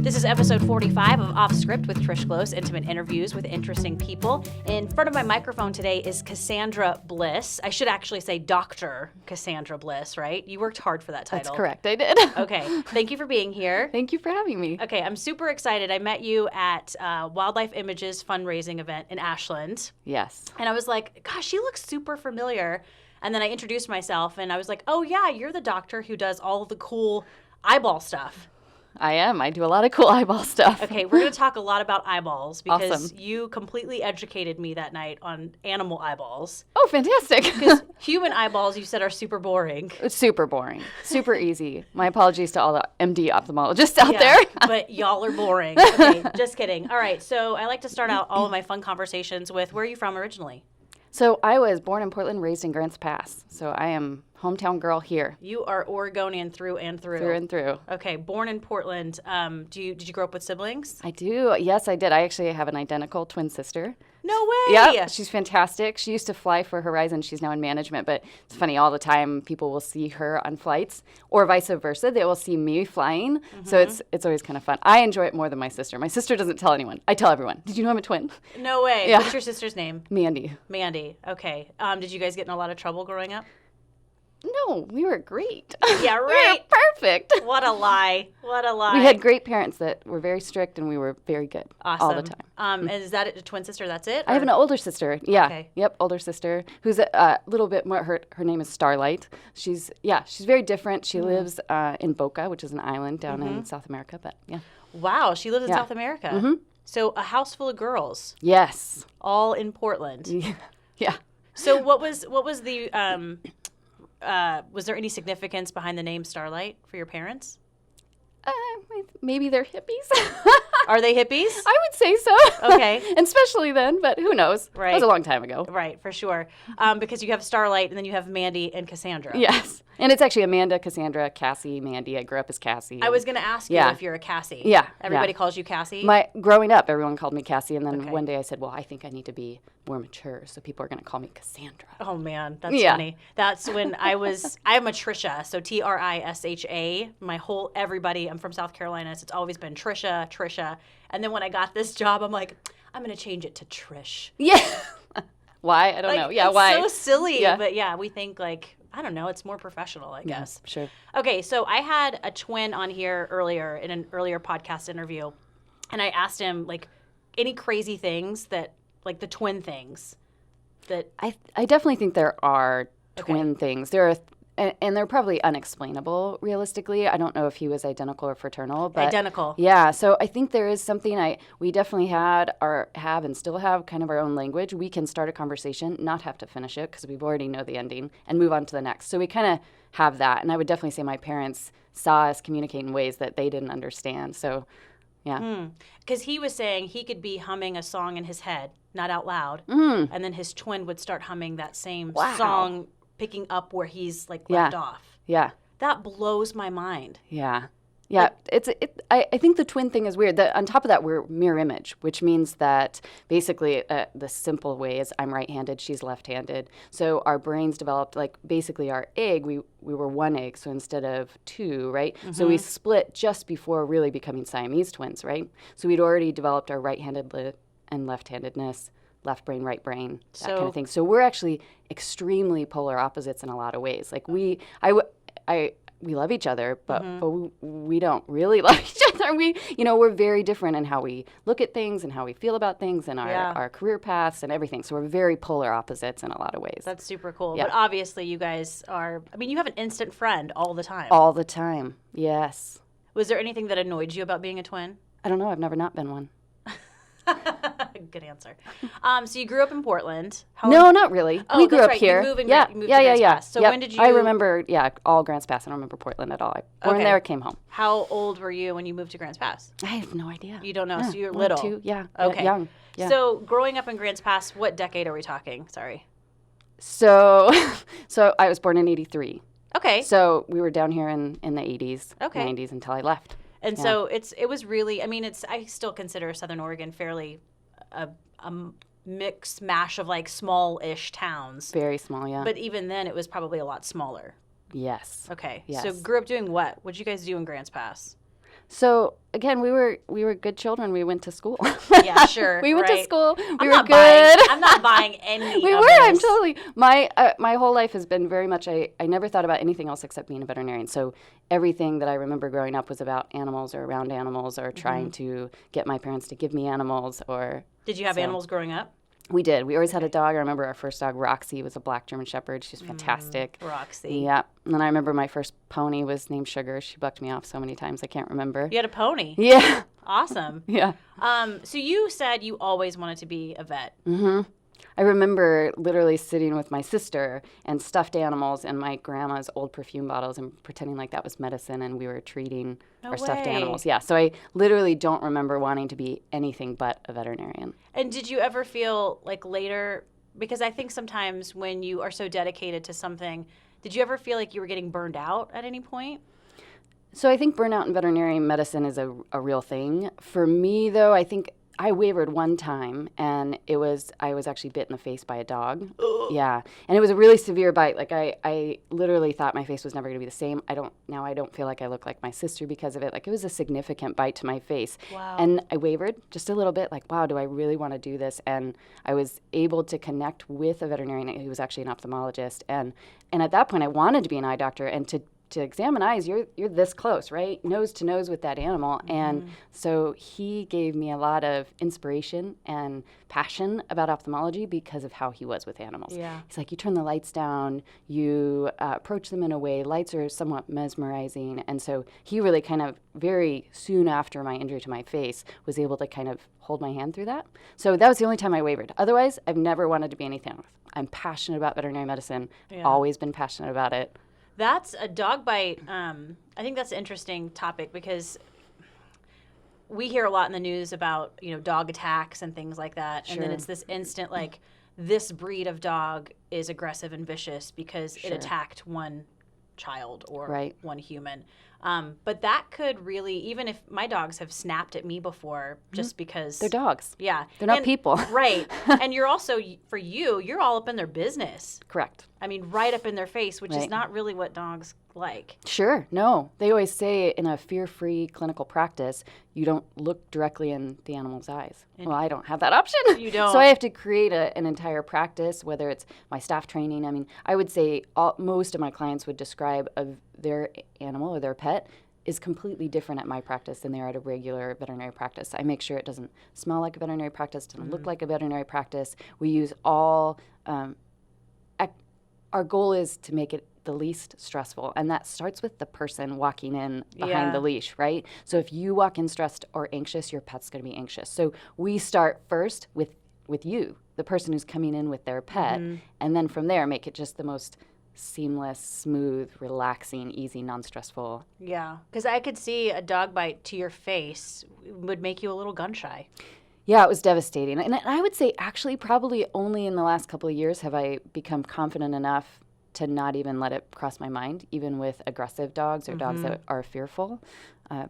This is episode 45 of Off Script with Trish Glose, intimate interviews with interesting people. In front of my microphone today is Cassandra Bliss. I should actually say Dr. Cassandra Bliss, right? You worked hard for that title. That's correct, I did. Okay, thank you for being here. Thank you for having me. Okay, I'm super excited. I met you at Wildlife Images fundraising event in Ashland. Yes. And I was like, gosh, she looks super familiar. And then I introduced myself and I was like, oh yeah, you're the doctor who does all of the cool eyeball stuff. I am. I do a lot of cool eyeball stuff. Okay, we're going to talk a lot about eyeballs because Awesome. You completely educated me that night on animal eyeballs. Oh, fantastic. Because human eyeballs, you said, are super boring. It's super boring. Super easy. My apologies to all the MD ophthalmologists out there. But y'all are boring. Okay, just kidding. All right, so I like to start out all of my fun conversations with, where are you from originally? So I was born in Portland, raised in Grants Pass. So I am hometown girl here. You are Oregonian through and through. Through and through. Okay, born in Portland. Did you grow up with siblings? I do. Yes, I did. I actually have an identical twin sister. No way. Yeah, she's fantastic. She used to fly for Horizon. She's now in management, but it's funny, all the time people will see her on flights or vice versa. They will see me flying. So it's always kind of fun. I enjoy it more than my sister. My sister doesn't tell anyone. I tell everyone. Did you know I'm a twin? No way. Yeah. What's your sister's name? Mandy. Mandy. Okay. Did you guys get in a lot of trouble growing up? No, we were great. Yeah, right. We were perfect. What a lie. What a lie. We had great parents that were very strict, and we were very good all the time. And is that a twin sister? That's it? I have an older sister. Yeah. Okay. Yep, older sister who's a little bit more. Her name is Starlight. She's very different. She lives in Boca, which is an island down in South America. But yeah. Wow, she lives in South America. Mm-hmm. So a house full of girls. Yes. All in Portland. Yeah. So what was the was there any significance behind the name Starlight for your parents? Maybe they're hippies. Are they hippies? I would say so. Okay. And especially then, but who knows? Right. That was a long time ago. Right, for sure. Because you have Starlight and then you have Mandy and Cassandra. Yes. And it's actually Amanda, Cassandra, Cassie, Mandy. I grew up as Cassie. I was going to ask you if you're a Cassie. Yeah. Everybody calls you Cassie? Growing up, everyone called me Cassie. And then one day I said, well, I think I need to be more mature. So people are going to call me Cassandra. Oh, man. That's funny. That's when I'm a Trisha. So Trisha. Everybody, I'm from South Carolina. So it's always been Trisha. And then when I got this job, I'm like, I'm going to change it to Trish. Yeah. Why? I don't know. Yeah, it's why? So silly. Yeah. But yeah, we think I don't know, it's more professional, I guess. Sure. Okay, so I had a twin on here earlier in an earlier podcast interview, and I asked him any crazy things that the twin things that I definitely think there are twin things. There are, and they're probably unexplainable, realistically. I don't know if he was identical or fraternal, but identical. Yeah, so I think there is something we definitely have and still have kind of our own language. We can start a conversation, not have to finish it because we already know the ending, and move on to the next. So we kind of have that, and I would definitely say my parents saw us communicate in ways that they didn't understand. So, yeah. Because he was saying he could be humming a song in his head, not out loud, and then his twin would start humming that same song, picking up where he's left off. Yeah. That blows my mind. Yeah. Yeah, I think the twin thing is weird. On top of that, we're mirror image, which means that basically the simple way is I'm right-handed, she's left-handed. So our brains developed, basically our egg, we were one egg, so instead of two, right? Mm-hmm. So we split just before really becoming Siamese twins, right? So we'd already developed our right-handed and left-handedness, left brain, right brain, that kind of thing. So we're actually extremely polar opposites in a lot of ways. We love each other, but we don't really love each other. We're very different in how we look at things and how we feel about things and our career paths and everything. So we're very polar opposites in a lot of ways. That's super cool. Yeah. But obviously you guys you have an instant friend all the time. All the time, yes. Was there anything that annoyed you about being a twin? I don't know. I've never not been one. Good answer. So you grew up in Portland. No, not really. We grew up here. You moved to Grants Pass. So when did you? I remember, all Grants Pass. I don't remember Portland at all. Born there, came home. How old were you when you moved to Grants Pass? I have no idea. You don't know, Yeah, so you're little. 2, yeah. Okay. Young. Yeah. So growing up in Grants Pass, what decade are we talking? Sorry. So I was born in '83. Okay. So we were down here in the '80s, '90s until I left. And so it was really, I still consider Southern Oregon fairly a mix mash of small-ish towns. Very small, yeah. But even then, it was probably a lot smaller. Yes. Okay. Yes. So grew up doing what? What did you guys do in Grants Pass? So again, we were good children. We went to school. Yeah, sure. We went to right. school. We I'm were not good. Buying, I'm not buying any We of were. this. I'm totally. My whole life has been very much. I never thought about anything else except being a veterinarian. So everything that I remember growing up was about animals or around animals or trying to get my parents to give me animals. Or Did you have animals growing up? we did. We always had a dog. I remember our first dog, Roxy, was a black German Shepherd. She was fantastic. Roxy. Yeah. And then I remember my first pony was named Sugar. She bucked me off so many times I can't remember. You had a pony. Yeah. Awesome. Yeah. So you said you always wanted to be a vet. Mm-hmm. I remember literally sitting with my sister and stuffed animals and my grandma's old perfume bottles and pretending like that was medicine and we were treating our stuffed way. animals. Yeah, so I literally don't remember wanting to be anything but a veterinarian. And did you ever feel like later, because I think sometimes when you are so dedicated to something, did you ever feel like you were getting burned out at any point? So I think burnout in veterinary medicine is a real thing. For me, though, I think I wavered one time, and I was actually bit in the face by a dog. Yeah, and it was a really severe bite. Like I literally thought my face was never going to be the same. I don't feel like I look like my sister because of it. Like it was a significant bite to my face. Wow. And I wavered just a little bit. Like, wow, do I really want to do this? And I was able to connect with a veterinarian who was actually an ophthalmologist, and at that point I wanted to be an eye doctor and to examine eyes, you're this close, right? Nose to nose with that animal. And so he gave me a lot of inspiration and passion about ophthalmology because of how he was with animals. Yeah. He's like, you turn the lights down, you approach them in a way, lights are somewhat mesmerizing. And so he really kind of very soon after my injury to my face was able to kind of hold my hand through that. So that was the only time I wavered. Otherwise, I've never wanted to be anything else. I'm passionate about veterinary medicine, always been passionate about it. That's a dog bite. I think that's an interesting topic because we hear a lot in the news about, dog attacks and things like that. And then it's this instant, like, this breed of dog is aggressive and vicious because it attacked one child or one human. But that could really, even if my dogs have snapped at me before just because. They're dogs. Yeah. They're not people. Right. And you're also, you're all up in their business. Correct. I mean, right up in their face, which is not really what dogs like. Sure. No. They always say in a fear-free clinical practice, you don't look directly in the animal's eyes. Well, I don't have that option. You don't. So I have to create an entire practice, whether it's my staff training. I mean, I would say most of my clients would describe their animal or their pet is completely different at my practice than they are at a regular veterinary practice. I make sure it doesn't smell like a veterinary practice, doesn't look like a veterinary practice. We use all... our goal is to make it the least stressful, and that starts with the person walking in behind the leash, right? So if you walk in stressed or anxious, your pet's going to be anxious. So we start first with you, the person who's coming in with their pet, and then from there make it just the most seamless, smooth, relaxing, easy, non-stressful. Yeah, because I could see a dog bite to your face would make you a little gun shy. Yeah, it was devastating. And I would say actually probably only in the last couple of years have I become confident enough to not even let it cross my mind, even with aggressive dogs or dogs that are fearful.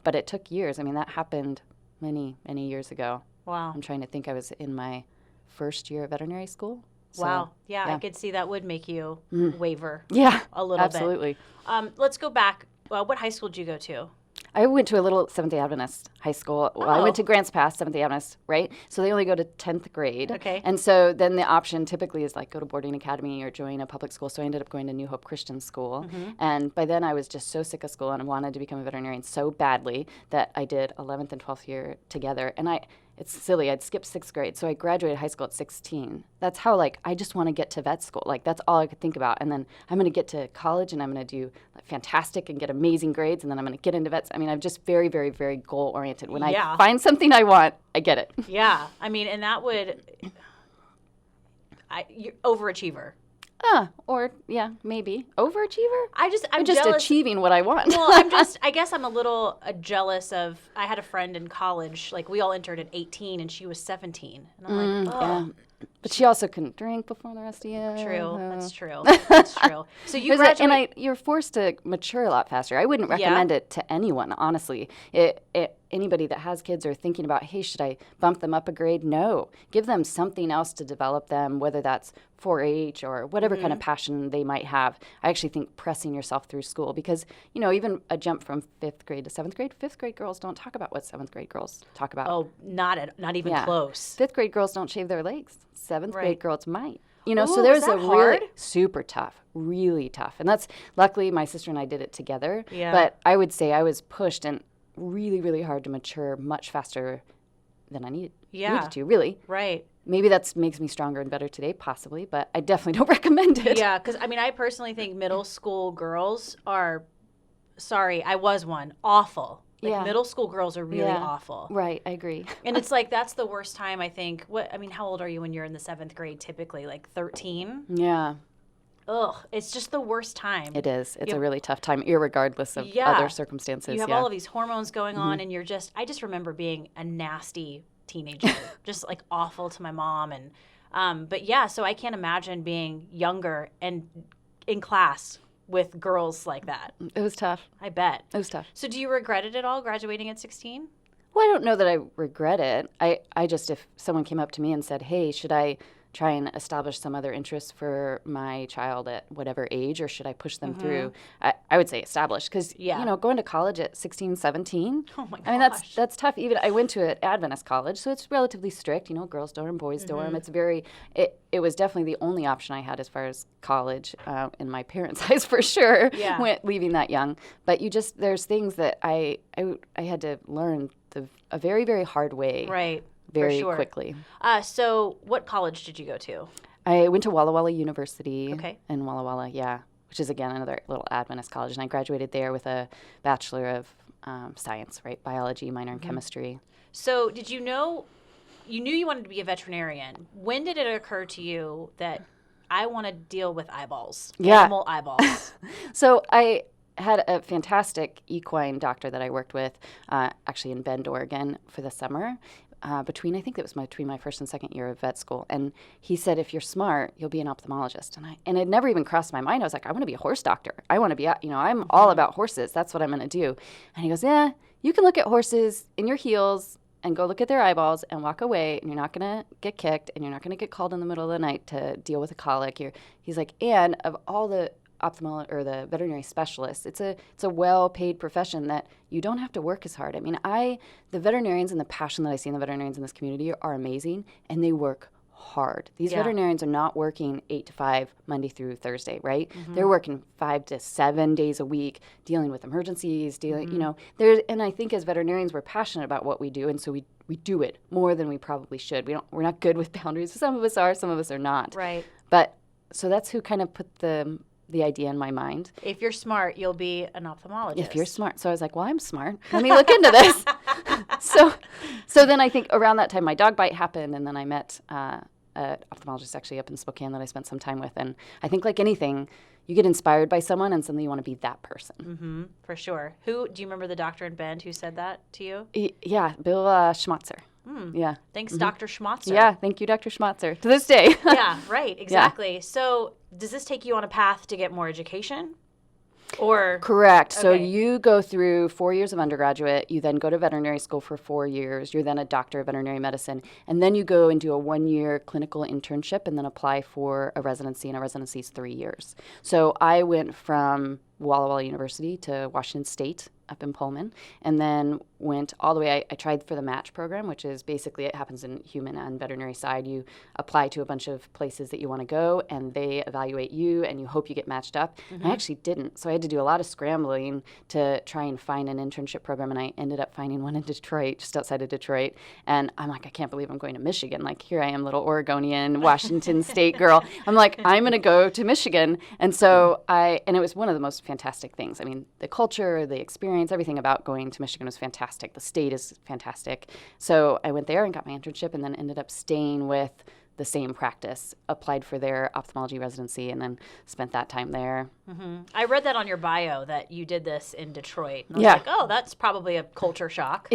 But it took years. I mean, that happened many, many years ago. Wow. I'm trying to think. I was in my first year of veterinary school. So, wow. Yeah, I could see that would make you waver a little absolutely. bit. Let's go back. What high school did you go to? I went to a little Seventh-day Adventist high school. Well, I went to Grants Pass, Seventh-day Adventist, right? So they only go to 10th grade. Okay. And so then the option typically is like go to boarding academy or join a public school. So I ended up going to New Hope Christian School. And by then I was just so sick of school and I wanted to become a veterinarian so badly that I did 11th and 12th year together. And it's silly. I'd skipped 6th grade. So I graduated high school at 16. That's how, I just want to get to vet school. That's all I could think about. And then I'm going to get to college and I'm going to do fantastic and get amazing grades. And then I'm going to get into vets. I mean, I'm just very, very, very goal-oriented. When I find something I want, I get it. Yeah. I mean, and that would... you're overachiever. Or maybe overachiever. I'm just jealous. Achieving what I want. Well, I guess I'm a little jealous of. I had a friend in college. We all entered at 18, and she was 17, and I'm like, oh. Yeah. But she also couldn't drink before the rest of you. True. That's true. That's true. So you graduate. You're forced to mature a lot faster. I wouldn't recommend it to anyone, honestly. anybody that has kids or thinking about, hey, should I bump them up a grade? No. Give them something else to develop them, whether that's 4-H or whatever kind of passion they might have. I actually think pressing yourself through school because, even a jump from 5th grade to 7th grade, 5th grade girls don't talk about what 7th grade girls talk about. Oh, not even close. 5th grade girls don't shave their legs. 7th grade girls might. Ooh, So there's is that a hard? really super tough, really tough. And that's luckily my sister and I did it together. Yeah. But I would say I was pushed and really, really hard to mature much faster than I needed to, really. Right. Maybe that makes me stronger and better today, possibly, but I definitely don't recommend it. Yeah, because I personally think middle school girls are, sorry, I was one, awful. Like middle school girls are really awful. Right, I agree. And it's like that's the worst time, I think. How old are you when you're in the 7th grade typically? Like 13? Yeah. Ugh, it's just the worst time. It is. It's a really tough time, irregardless of other circumstances. You have all of these hormones going on, and I just remember being a nasty teenager, just like awful to my mom. And, so I can't imagine being younger and in class with girls like that. It was tough. I bet. It was tough. So do you regret it at all, graduating at 16? Well, I don't know that I regret it. I just, if someone came up to me and said, hey, should I try and establish some other interest for my child at whatever age, or should I push them through? I would say establish, because going to college at 16, 17, oh my gosh. I mean, that's tough. Even I went to an Adventist college, so it's relatively strict, girls dorm, boys dorm. It's it was definitely the only option I had as far as college in my parents' eyes, for sure, leaving that young. But there's things that I had to learn a very, very hard way. Right. Very quickly. So what college did you go to? I went to Walla Walla University in Walla Walla, which is, again, another little Adventist college. And I graduated there with a Bachelor of Science, right? Biology, minor in chemistry. So did you knew you wanted to be a veterinarian. When did it occur to you that I want to deal with eyeballs, animal eyeballs? So I had a fantastic equine doctor that I worked with, actually in Bend, Oregon, for the summer. Between my first and second year of vet school. And he said, if you're smart, you'll be an ophthalmologist. And it never even crossed my mind. I was like, I want to be a horse doctor. I want to be, I'm all about horses. That's what I'm going to do. And he goes, yeah, you can look at horses in your heels and go look at their eyeballs and walk away, and you're not going to get kicked, and you're not going to get called in the middle of the night to deal with a colic. He's like, and of all the or the veterinary specialists, it's a well-paid profession that you don't have to work as hard. I mean, the veterinarians and the passion that I see in the veterinarians in this community are amazing, and they work hard. These veterinarians are not working 8 to 5 Monday through Thursday, right? They're working 5 to 7 days a week, dealing with emergencies, and I think as veterinarians we're passionate about what we do, and so we do it more than we probably should. We're not good with boundaries. Some of us are, some of us are not. Right. But so that's who kind of put the idea in my mind. If you're smart, you'll be an ophthalmologist. If you're smart. So I was like, well, I'm smart. Let me look into this. So then I think around that time my dog bite happened, and then I met an ophthalmologist actually up in Spokane that I spent some time with. And I think like anything, you get inspired by someone and suddenly you want to be that person. Mm-hmm, for sure. Do you remember the doctor in Bend who said that to you? Yeah, Bill Schmatzer. Yeah. Thanks, Dr. Schmatzer. Yeah, thank you, Dr. Schmatzer, to this day. Yeah, right, exactly. Yeah. So does this take you on a path to get more education? Or Correct. Okay. So you go through 4 years of undergraduate, you then go to veterinary school for 4 years, you're then a doctor of veterinary medicine, and then you go and do a 1-year clinical internship and then apply for a residency, and a residency is 3 years. So I went from Walla Walla University to Washington State up in Pullman, and then went all the way. I tried for the match program, which is basically, it happens in human and veterinary side. You apply to a bunch of places that you want to go, and they evaluate you, and you hope you get matched up. And I actually didn't, so I had to do a lot of scrambling to try and find an internship program, and I ended up finding one in Detroit, just outside of Detroit. And I'm like, I can't believe I'm going to Michigan. Like, here I am, little Oregonian, Washington State girl. I'm like, I'm going to go to Michigan. And so and it was one of the most fantastic things. I mean, the culture, the experience, everything about going to Michigan was fantastic. The state is fantastic. So I went there and got my internship, and then ended up staying with the same practice, applied for their ophthalmology residency, and then spent that time there. Mm-hmm. I read that on your bio that you did this in Detroit. And I was like, oh, that's probably a culture shock.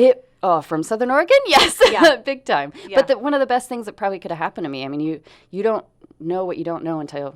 From Southern Oregon? Yes, yeah. Big time. Yeah. But one of the best things that probably could have happened to me, I mean, you don't know what you don't know until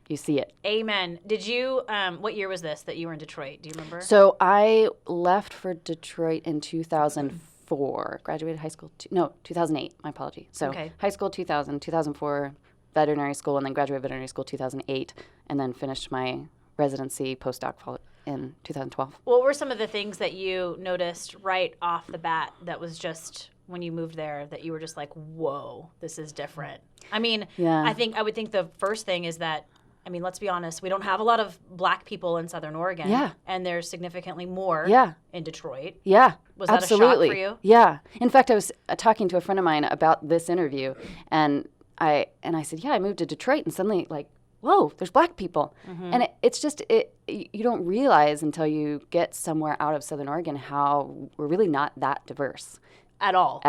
you see it. Amen. Did you, what year was this that you were in Detroit? Do you remember? So I left for Detroit in 2004, graduated high school, 2008, my apology. So high school 2000, 2004, veterinary school, and then graduated veterinary school 2008, and then finished my residency postdoc in 2012. What were some of the things that you noticed right off the bat that was just when you moved there that you were just like, whoa, this is different? I mean, I would think the first thing is that, I mean, let's be honest, we don't have a lot of Black people in Southern Oregon. Yeah. And there's significantly more in Detroit. Yeah. Was that absolutely. a shock for you? Yeah. In fact, I was talking to a friend of mine about this interview, and I said, I moved to Detroit, and suddenly, like, whoa, there's Black people. Mm-hmm. And it's just, you don't realize until you get somewhere out of Southern Oregon how we're really not that diverse. At all.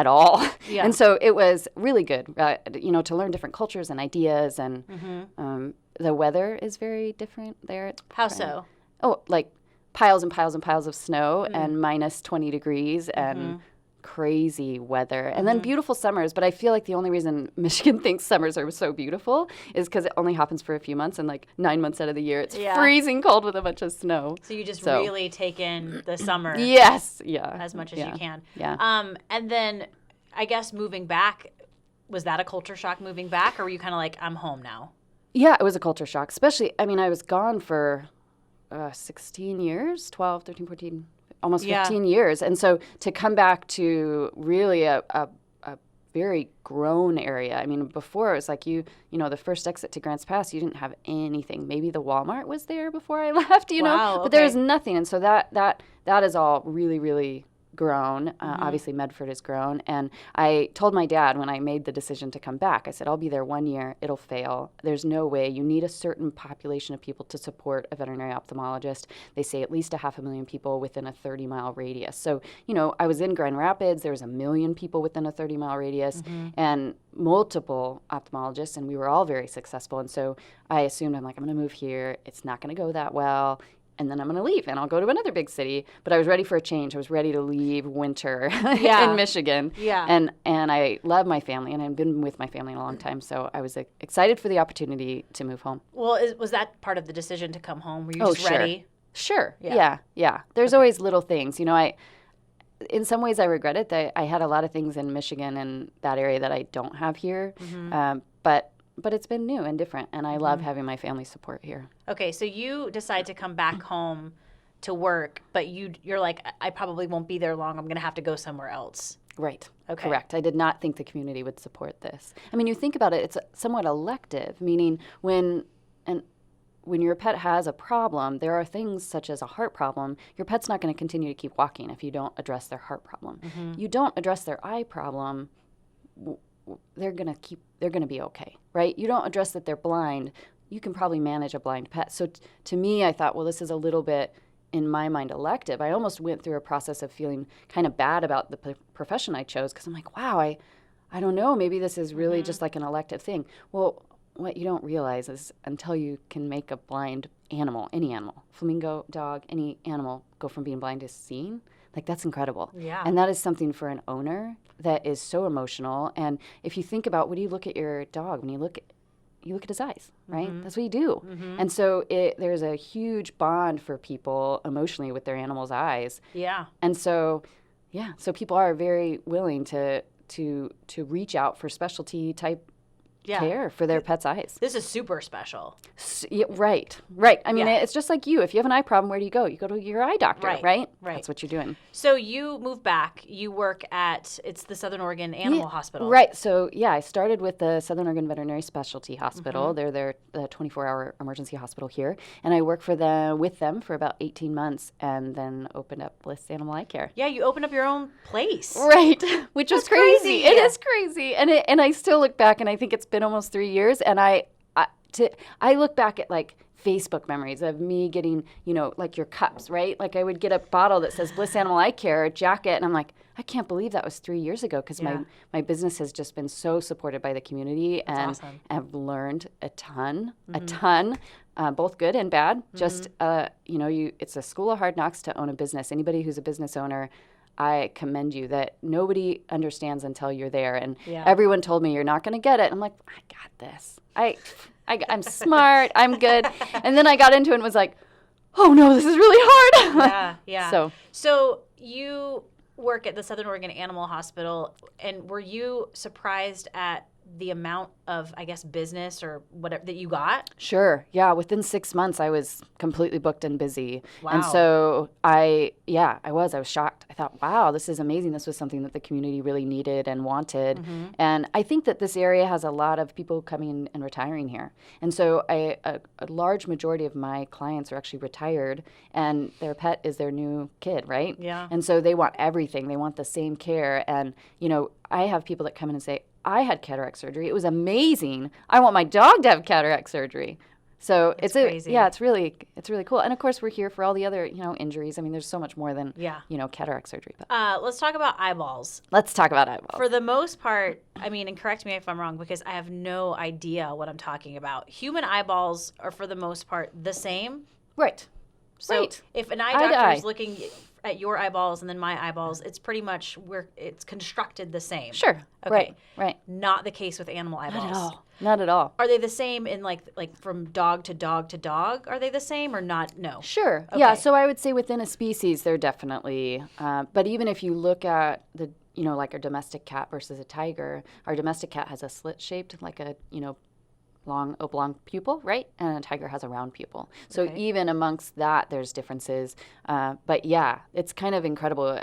Yeah. And so it was really good, to learn different cultures and ideas. And the weather is very different there. How so? Oh, like piles and piles and piles of snow and minus 20 degrees and crazy weather. And then beautiful summers. But I feel like the only reason Michigan thinks summers are so beautiful is because it only happens for a few months. And like 9 months out of the year, it's freezing cold with a bunch of snow. So you just really take in the summer. Yes. Yeah. As much as you can. Yeah. And then I guess moving back, was that a culture shock moving back? Or were you kind of like, I'm home now? Yeah, it was a culture shock. Especially, I mean, I was gone for 16 years, 12, 13, 14, almost 15 years. And so to come back to really a very grown area. I mean, before it was like the first exit to Grants Pass, you didn't have anything. Maybe the Walmart was there before I left, know, but there was nothing. And so that is all really, really grown. Obviously, Medford has grown. And I told my dad when I made the decision to come back, I said, I'll be there 1 year. It'll fail. There's no way. You need a certain population of people to support a veterinary ophthalmologist. They say at least 500,000 people within a 30-mile radius. So, I was in Grand Rapids. There was 1 million people within a 30-mile radius and multiple ophthalmologists, and we were all very successful. And so I assumed, I'm going to move here. It's not going to go that well. And then I'm going to leave, and I'll go to another big city. But I was ready for a change. I was ready to leave winter in Michigan. Yeah. And I love my family, and I've been with my family in a long time. So I was excited for the opportunity to move home. Well, was that part of the decision to come home? Were you just ready? Sure. Yeah. There's always little things. In some ways I regret it that I had a lot of things in Michigan and that area that I don't have here. But it's been new and different, and I love having my family support here. Okay, so you decide to come back home to work, but you're like, I probably won't be there long. I'm going to have to go somewhere else. Right. Okay. Correct. I did not think the community would support this. I mean, you think about it, it's somewhat elective, meaning when your pet has a problem, there are things such as a heart problem. Your pet's not going to continue to keep walking if you don't address their heart problem. You don't address their eye problem, they're going to be okay, right? You don't address that they're blind, you can probably manage a blind pet. So to me, I thought, well, this is a little bit, in my mind, elective. I almost went through a process of feeling kind of bad about the profession I chose because I'm like, wow, I don't know, maybe this is really just like an elective thing. Well, what you don't realize is until you can make a blind animal, any animal, flamingo, dog, any animal, go from being blind to seeing, like that's incredible. Yeah. And that is something for an owner that is so emotional. And if you think about, when you look at your dog, when you look at his eyes, right? That's what you do. And so there's a huge bond for people emotionally with their animal's eyes. Yeah. And so, so people are very willing to reach out for specialty type care for their pet's eyes. This is super special. Right. I mean, it's just like you. If you have an eye problem, where do you go? You go to your eye doctor, right? That's what you're doing. So you move back. You work it's the Southern Oregon Animal Hospital. Right. So, I started with the Southern Oregon Veterinary Specialty Hospital. They're the 24-hour emergency hospital here. And I worked with them for about 18 months and then opened up Bliss Animal Eye Care. Yeah, you opened up your own place. Right. Which was crazy. It is crazy. And I still look back, and I think it's been almost 3 years, and I look back at like Facebook memories of me getting, like your cups, right? Like I would get a bottle that says Bliss Animal Eye Care, a jacket, and I'm like, I can't believe that was 3 years ago because my business has just been so supported by the community. That's and awesome. I've learned a ton, both good and bad. Just, it's a school of hard knocks to own a business. Anybody who's a business owner, I commend you that nobody understands until you're there. And Yeah. everyone told me you're not going to get it. I'm like, I got this. I'm smart. I'm good. And then I got into it and was like, oh no, this is really hard. Yeah. So you work at the Southern Oregon Animal Hospital, and were you surprised at the amount of, I guess, business or whatever that you got? Sure. Yeah. Within 6 months, I was completely booked and busy. Wow. And so I was shocked. I thought, wow, this is amazing. This was something that the community really needed and wanted. Mm-hmm. And I think that this area has a lot of people coming in and retiring here. And so a large majority of my clients are actually retired, and their pet is their new kid, right? Yeah. And so they want everything. They want the same care. And, I have people that come in and say, I had cataract surgery. It was amazing. I want my dog to have cataract surgery. So That's crazy. it's really cool. And of course, we're here for all the other, injuries. I mean, there's so much more than, cataract surgery. But Let's talk about eyeballs. let's talk about eyeballs. For the most part, I mean, and correct me if I'm wrong, because I have no idea what I'm talking about. Human eyeballs are, for the most part, the same. Right. So Right. if an eye Eye to doctor eye. is looking at your eyeballs and then my eyeballs, it's pretty much it's constructed the same. Sure. Okay. Right. Not the case with animal eyeballs. Not at all. Not at all. Are they the same in like from dog to dog to dog? Are they the same or not? No. Sure. Okay. Yeah. So I would say within a species, they're definitely. But even if you look at the, like a domestic cat versus a tiger, our domestic cat has a slit-shaped, like a, long oblong pupil, right? And a tiger has a round pupil. So Okay. even amongst that, there's differences. But yeah, it's kind of incredible.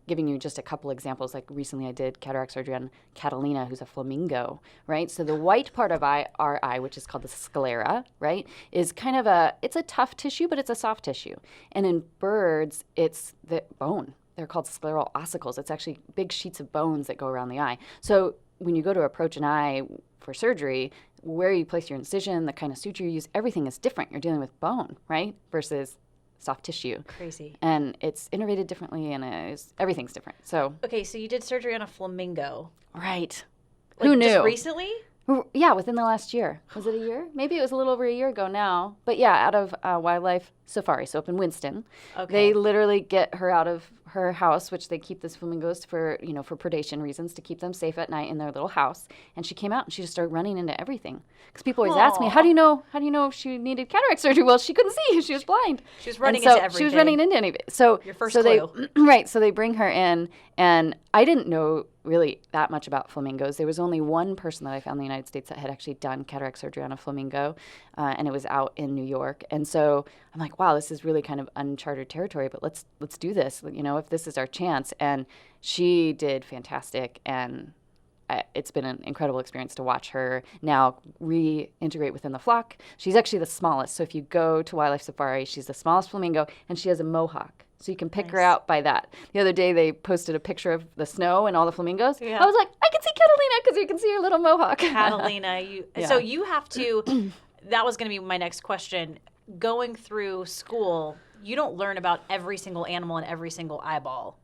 Giving you just a couple examples, like recently I did cataract surgery on Catalina, who's a flamingo, right? So the white part of our eye, which is called the sclera, right, is kind of it's a tough tissue, but it's a soft tissue. And in birds, it's the bone. They're called scleral ossicles. It's actually big sheets of bones that go around the eye. So when you go to approach an eye for surgery, where you place your incision, the kind of suture you use, everything is different. You're dealing with bone, right, versus soft tissue. Crazy. And it's innervated differently, and everything's different. So Okay, so you did surgery on a flamingo. right. Like, Who knew? Just recently? Yeah, within the last year. Was it a year? Maybe it was a little over a year ago now. But yeah, out of Wildlife Safari, so up in Winston. Okay. They literally get her out of her house, which they keep these flamingos for, for predation reasons, to keep them safe at night in their little house. And she came out and she just started running into everything. Because people always ask me, Aw. how do you know if she needed cataract surgery? Well, she couldn't see. She was blind. She was running And so into everything. She was running into anything. So Your first so they clue. right. So they bring her in, and I didn't know really that much about flamingos. There was only one person that I found in the United States that had actually done cataract surgery on a flamingo, and it was out in New York. And so I'm like, wow, this is really kind of uncharted territory, but let's do this, if this is our chance. And she did fantastic, and it's been an incredible experience to watch her now reintegrate within the flock. She's actually the smallest. So if you go to Wildlife Safari, she's the smallest flamingo, and she has a mohawk. So you can pick her Nice. out by that. The other day, they posted a picture of the snow and all the flamingos. Yeah. I was like, I can see Catalina because you can see her little mohawk. Catalina, Yeah. So you have to, that was going to be my next question. Going through school, you don't learn about every single animal and every single eyeball.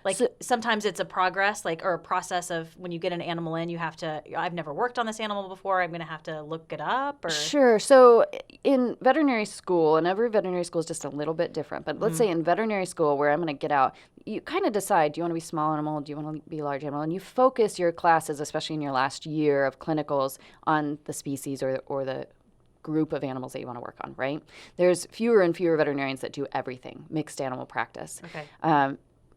Like sometimes it's a progress, or a process of when you get an animal in, you have to, I've never worked on this animal before, I'm going to have to look it up, or? Sure. So in veterinary school, and every veterinary school is just a little bit different, but let's say in veterinary school where I'm going to get out, you kind of decide, do you want to be small animal? Do you want to be large animal? And you focus your classes, especially in your last year of clinicals, on the species or the group of animals that you want to work on, right? There's fewer and fewer veterinarians that do everything, mixed animal practice. Okay.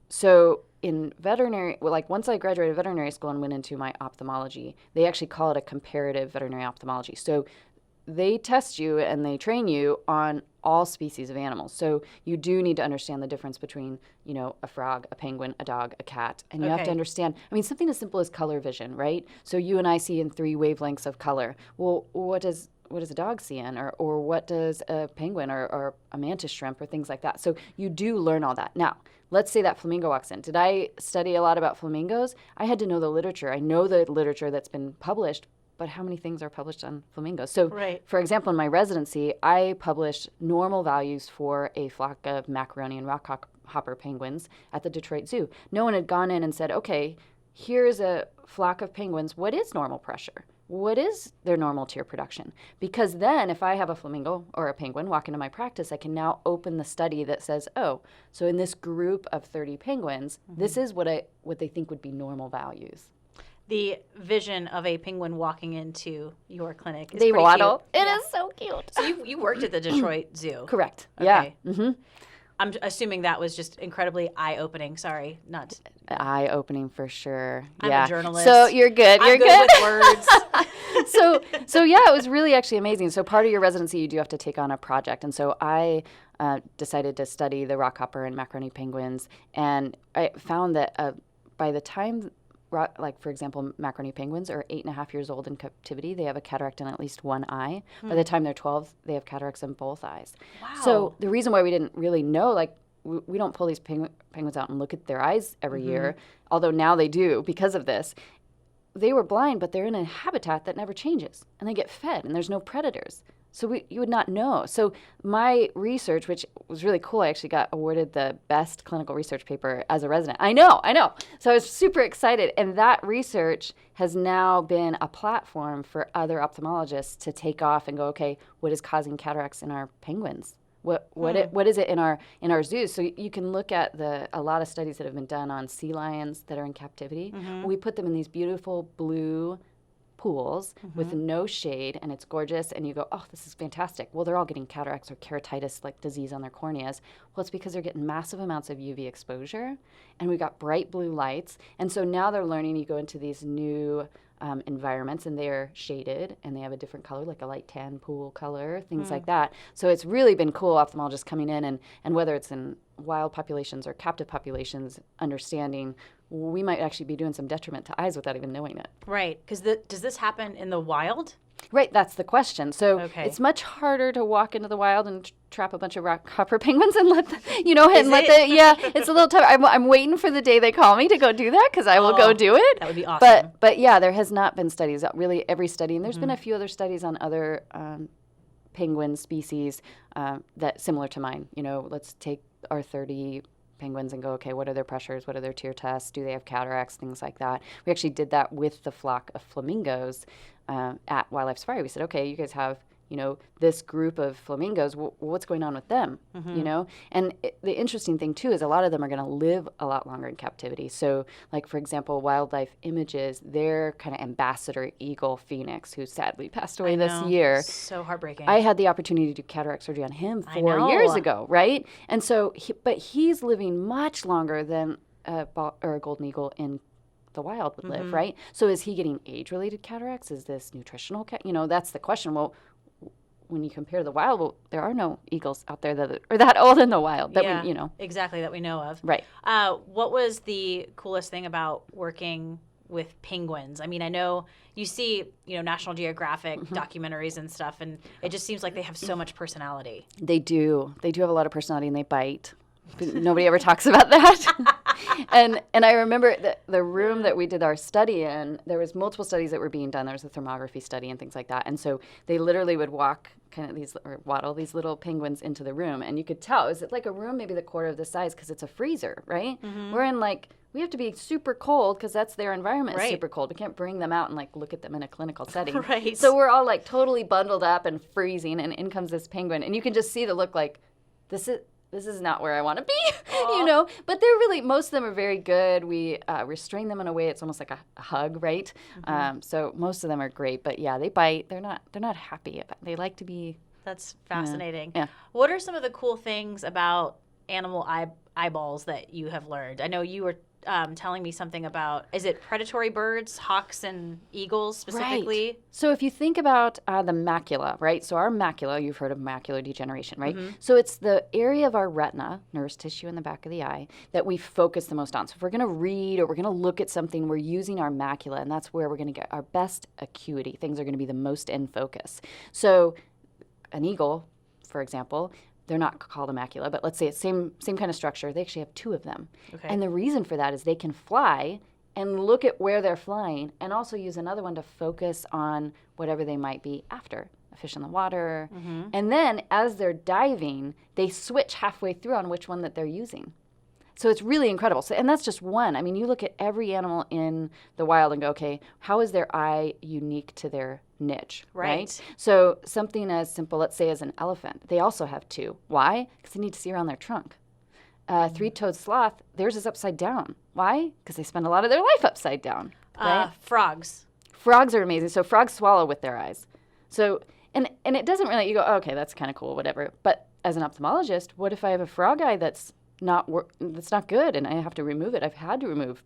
So in veterinary, once I graduated veterinary school and went into my ophthalmology, they actually call it a comparative veterinary ophthalmology. So they test you and they train you on all species of animals. So you do need to understand the difference between, a frog, a penguin, a dog, a cat. And you have to Okay. understand, something as simple as color vision, right? So you and I see in 3 wavelengths of color. Well, what does a dog see in, or what does a penguin or a mantis shrimp or things like that? So you do learn all that. Now, let's say that flamingo walks in. Did I study a lot about flamingos? I had to know the literature. I know the literature that's been published, but how many things are published on flamingos? So, Right. for example, in my residency, I published normal values for a flock of macaroni and rockhopper penguins at the Detroit Zoo. No one had gone in and said, okay, here's a flock of penguins. What is normal pressure? what is their normal tear production? Because then if I have a flamingo or a penguin walk into my practice, I can now open the study that says, oh, so in this group of 30 penguins, this is what they think would be normal values. The vision of a penguin walking into your clinic is They pretty waddle. cute. It is so cute. So you worked at the Detroit Zoo. Correct. Okay. Yeah. Mm-hmm. I'm assuming that was just incredibly eye-opening. Sorry, not Eye-opening for sure. I'm yeah. a journalist. So you're good. You're I'm good with words. So yeah, it was really actually amazing. So part of your residency, you do have to take on a project, and so I decided to study the rockhopper and macaroni penguins, and I found that by the time, like for example, macaroni penguins are 8.5 years old in captivity, they have a cataract in at least one eye. By the time they're 12, they have cataracts in both eyes. Wow. So the reason why we didn't really know, like we don't pull these penguins out and look at their eyes every year, although now they do because of this. They were blind, but they're in a habitat that never changes, and they get fed, and there's no predators. So you would not know. So my research, which was really cool, I actually got awarded the best clinical research paper as a resident. I know. So I was super excited. And that research has now been a platform for other ophthalmologists to take off and go, okay, what is causing cataracts in our penguins? What is it in our zoos? So you can look at a lot of studies that have been done on sea lions that are in captivity. We put them in these beautiful blue pools with no shade, and it's gorgeous, and you go, oh, this is fantastic. Well, they're all getting cataracts or keratitis, like disease on their corneas. Well, it's because they're getting massive amounts of UV exposure, and we got bright blue lights, and so now they're learning. You go into these new environments, and they're shaded, and they have a different color, like a light tan pool color, things like that. So it's really been cool, ophthalmologists coming in, and whether it's in wild populations or captive populations, understanding we might actually be doing some detriment to eyes without even knowing it. Right, because does this happen in the wild? Right, that's the question. So Okay. it's much harder to walk into the wild and trap a bunch of rockhopper penguins and it's a little tough. I'm waiting for the day they call me to go do that, because I will go do it. That would be awesome. But yeah, there has not been studies, really every study, and there's been a few other studies on other penguin species that similar to mine. Let's take our 30 penguins and go, okay, what are their pressures? What are their tear tests? Do they have cataracts? Things like that. We actually did that with the flock of flamingos at Wildlife Safari. We said, okay, you guys have, this group of flamingos. What's going on with them? And the interesting thing too is a lot of them are going to live a lot longer in captivity. So, like for example, Wildlife Images, their kind of ambassador eagle Phoenix, who sadly passed away this year. So heartbreaking. I had the opportunity to do cataract surgery on him 4 years ago, right? And so, but he's living much longer than a golden eagle in the wild would live, right? So is he getting age-related cataracts? Is this nutritional? That's the question. Well, when you compare the wild, there are no eagles out there that are that old in the wild that we. Exactly, that we know of. Right. What was the coolest thing about working with penguins? I mean, I know you see, National Geographic documentaries and stuff, and it just seems like they have so much personality. They do. They do have a lot of personality, and they bite. But nobody ever talks about that. And I remember the room that we did our study in, there was multiple studies that were being done. There was a thermography study and things like that. And so they literally would waddle these little penguins into the room. And you could tell, is it like a room maybe the quarter of the size, because it's a freezer, right? We're in we have to be super cold because that's their environment is super cold. We can't bring them out and look at them in a clinical setting. Right. So we're all totally bundled up and freezing, and in comes this penguin. And you can just see the look like, this is not where I want to be, But they're really, most of them are very good. We restrain them in a way, it's almost like a hug, right? So most of them are great, but yeah, they bite. They're not happy. They like to be. That's fascinating. Yeah. What are some of the cool things about animal eyeballs that you have learned? I know you were telling me something about, is it predatory birds, hawks and eagles specifically? Right. So if you think about the macula, right? So our macula, you've heard of macular degeneration, right? So it's the area of our retina, nervous tissue in the back of the eye, that we focus the most on. So if we're going to read or we're going to look at something, we're using our macula, and that's where we're going to get our best acuity. Things are going to be the most in focus. So an eagle, for example, they're not called a macula, but let's say it's same kind of structure. They actually have two of them. Okay. And the reason for that is they can fly and look at where they're flying and also use another one to focus on whatever they might be after, a fish in the water. And then as they're diving, they switch halfway through on which one that they're using. So it's really incredible. So, and that's just one. I mean, you look at every animal in the wild and go, okay, how is their eye unique to their niche, right? So something as simple, let's say, as an elephant, they also have two. Why? Because they need to see around their trunk. Three-toed sloth, theirs is upside down. Why? Because they spend a lot of their life upside down, right? Frogs. Frogs are amazing. So frogs swallow with their eyes. So, and it doesn't really, you go, oh, okay, that's kind of cool, whatever. But as an ophthalmologist, what if I have a frog eye that's not good and I have to remove it? I've had to remove,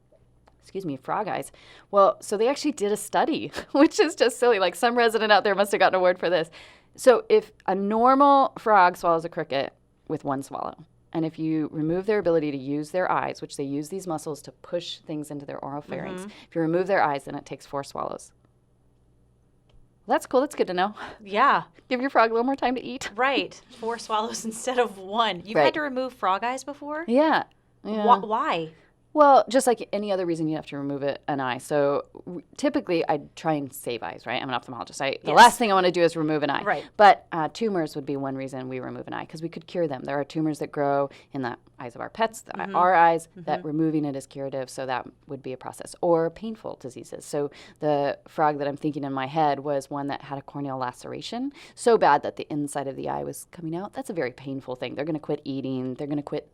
frog eyes. Well, so they actually did a study, which is just silly. Like some resident out there must have gotten an award for this. So if a normal frog swallows a cricket with one swallow, and if you remove their ability to use their eyes, which they use these muscles to push things into their oropharynx, if you remove their eyes, then it takes 4 swallows. Well, that's cool. That's good to know. Yeah. Give your frog a little more time to eat. Right. 4 swallows instead of 1. You've had to remove frog eyes before? Yeah. Why? Well, just like any other reason you have to remove an eye. So typically I try and save eyes, right? I'm an ophthalmologist. The last thing I want to do is remove an eye. Right. But tumors would be one reason we remove an eye because we could cure them. There are tumors that grow in the eyes of our pets, our eyes, that removing it is curative. So that would be a process. Or painful diseases. So the frog that I'm thinking in my head was one that had a corneal laceration so bad that the inside of the eye was coming out. That's a very painful thing. They're going to quit eating. They're going to quit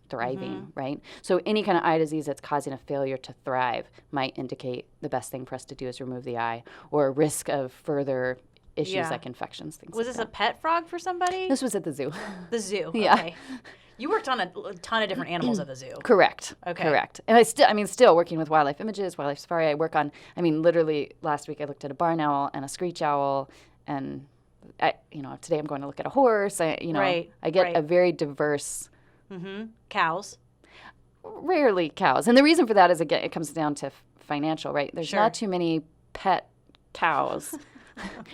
thriving, right? So any kind of eye disease that's causing a failure to thrive might indicate the best thing for us to do is remove the eye, or a risk of further issues like infections, things Was like this a pet frog for somebody? This was at the zoo. The zoo, Yeah. Okay. You worked on a ton of different animals at the zoo. Correct. Okay. Correct. And still working with wildlife images, wildlife safari. I work on, literally last week I looked at a barn owl and a screech owl, and today I'm going to look at a horse. I get a very diverse. Cows. Rarely cows. And the reason for that is, again, it comes down to financial, right? There's not too many pet cows,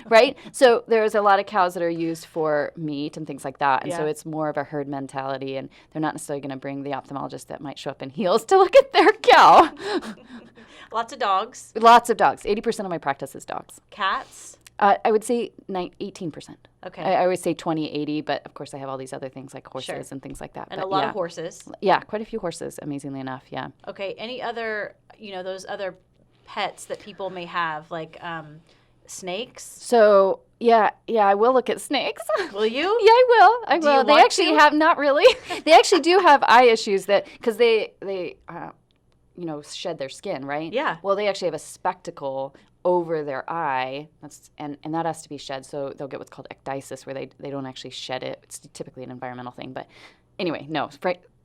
right? So there's a lot of cows that are used for meat and things like that. And so it's more of a herd mentality, and they're not necessarily going to bring the ophthalmologist that might show up in heels to look at their cow. Lots of dogs. Lots of dogs. 80% of my practice is dogs. Cats? I would say 18%. Okay. I always say 20-80, but of course I have all these other things like horses and things like that. And a lot of horses. Yeah, quite a few horses, amazingly enough, yeah. Okay, any other, those other pets that people may have, like snakes? So, yeah, I will look at snakes. Will you? Yeah, I will. Do They actually have, not really. They actually do have eye issues because they shed their skin, right? Yeah. Well, they actually have a spectacle over their eye, and that has to be shed, so they'll get what's called ecdysis, where they don't actually shed it. It's typically an environmental thing, but anyway, no,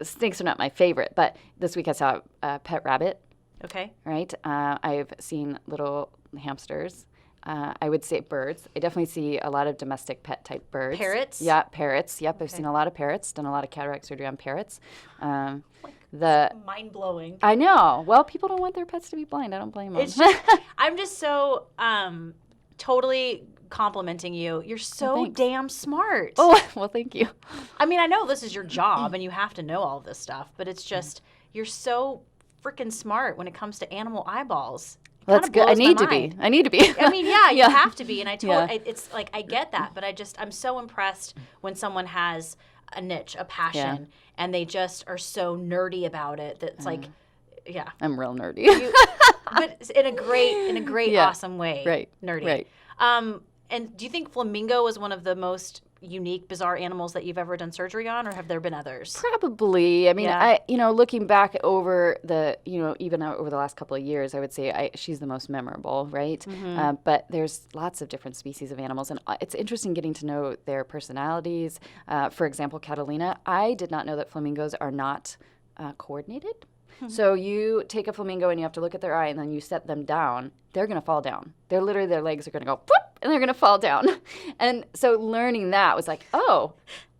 snakes are not my favorite, but this week I saw a pet rabbit. Okay. Right? I've seen little hamsters. I would say birds. I definitely see a lot of domestic pet type birds. Parrots? Yeah, parrots. Yep, I've seen a lot of parrots, done a lot of cataract surgery on parrots. Mind blowing. I know. Well, people don't want their pets to be blind. I don't blame them. I'm just so totally complimenting you. You're so damn smart. Oh, well, thank you. I mean, I know this is your job and you have to know all this stuff, but it's just you're so freaking smart when it comes to animal eyeballs. Well, that's good. I need to be. I mean, yeah, you have to be, and it's like I get that, but I'm so impressed when someone has a niche, a passion, and they just are so nerdy about it. That's like, yeah, I'm real nerdy, but in a great, awesome way. Right, nerdy. Right. And do you think flamingo is one of the most unique, bizarre animals that you've ever done surgery on, or have there been others? Probably. I mean, looking back over even over the last couple of years, I would say she's the most memorable, right? Mm-hmm. But there's lots of different species of animals, and it's interesting getting to know their personalities. For example, Catalina, I did not know that flamingos are not coordinated. Mm-hmm. So you take a flamingo and you have to look at their eye, and then you set them down. They're going to fall down. Their legs are going to go whoop, and they're going to fall down. And so learning that was like, oh,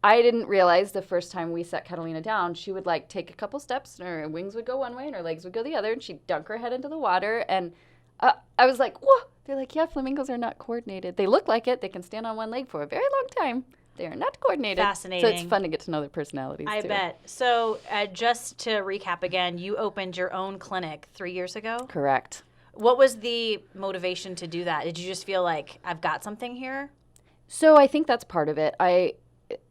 I didn't realize the first time we set Catalina down, she would like take a couple steps, and her wings would go one way and her legs would go the other, and she'd dunk her head into the water. And I was like, whoa. They're like, yeah, flamingos are not coordinated. They look like it. They can stand on one leg for a very long time. They are not coordinated. Fascinating. So it's fun to get to know their personalities, I bet. So just to recap again, you opened your own clinic 3 years ago? Correct. What was the motivation to do that? Did you just feel like, I've got something here? So I think that's part of it. I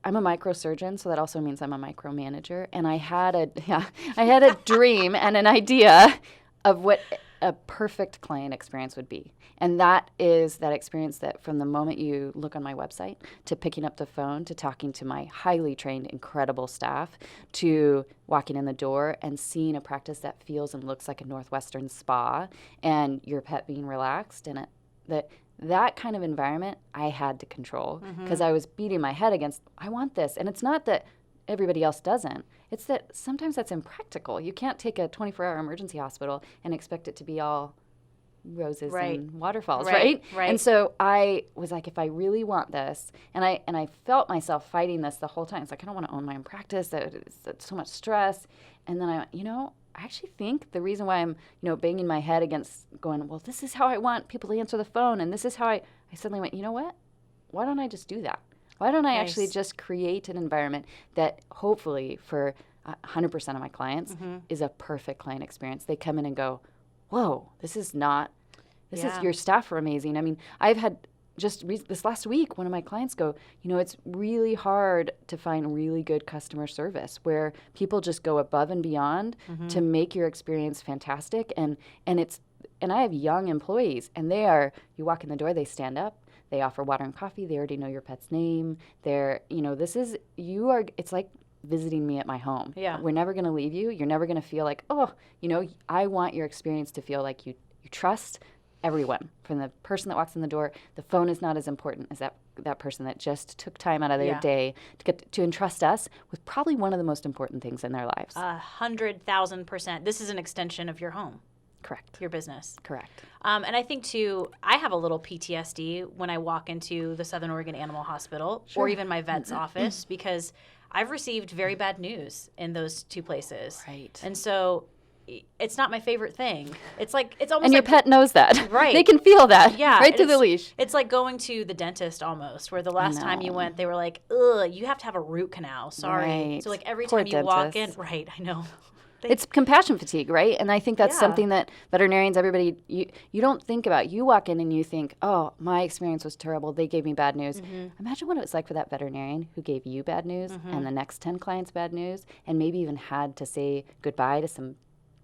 I'm a microsurgeon, so that also means I'm a micromanager. And I had a dream and an idea of what a perfect client experience would be. And that is that experience that from the moment you look on my website to picking up the phone to talking to my highly trained, incredible staff to walking in the door and seeing a practice that feels and looks like a Northwestern spa and your pet being relaxed and that kind of environment I had to control because I was beating my head against, I want this. And it's not that everybody else doesn't. It's that sometimes that's impractical. You can't take a 24-hour emergency hospital and expect it to be all roses and waterfalls, right? And so I was like, if I really want this, and I felt myself fighting this the whole time. It's like, I don't want to own my own practice. It's so much stress. And then I went, I actually think the reason why I'm, banging my head against going, well, this is how I want people to answer the phone, and this is how I suddenly went, you know what? Why don't I just do that? Why don't I actually just create an environment that hopefully for 100% of my clients is a perfect client experience? They come in and go, whoa, this is your staff are amazing. I mean, I've had this last week, one of my clients go, it's really hard to find really good customer service where people just go above and beyond to make your experience fantastic. And I have young employees, and you walk in the door, they stand up, they offer water and coffee, they already know your pet's name. It's like visiting me at my home. Yeah. We're never going to leave you. You're never going to feel like, I want your experience to feel like you trust everyone, from the person that walks in the door. The phone is not as important as that person that just took time out of their day to entrust us with probably one of the most important things in their lives. 100,000%. This is an extension of your home. Correct. Your business. Correct. And I think, too, I have a little PTSD when I walk into the Southern Oregon Animal Hospital or even my vet's office because I've received very bad news in those two places. Right. And so it's not my favorite thing. It's almost and your pet knows that. Right. They can feel that. Yeah. Right through the leash. It's like going to the dentist almost, where the last time you went, they were like, ugh, you have to have a root canal. Sorry. Right. So every time you walk in, right, I know. It's compassion fatigue, right? And I think that's something that veterinarians, everybody, you don't think about. You walk in and you think, oh, my experience was terrible. They gave me bad news. Imagine what it was like for that veterinarian who gave you bad news and the next 10 clients bad news and maybe even had to say goodbye to some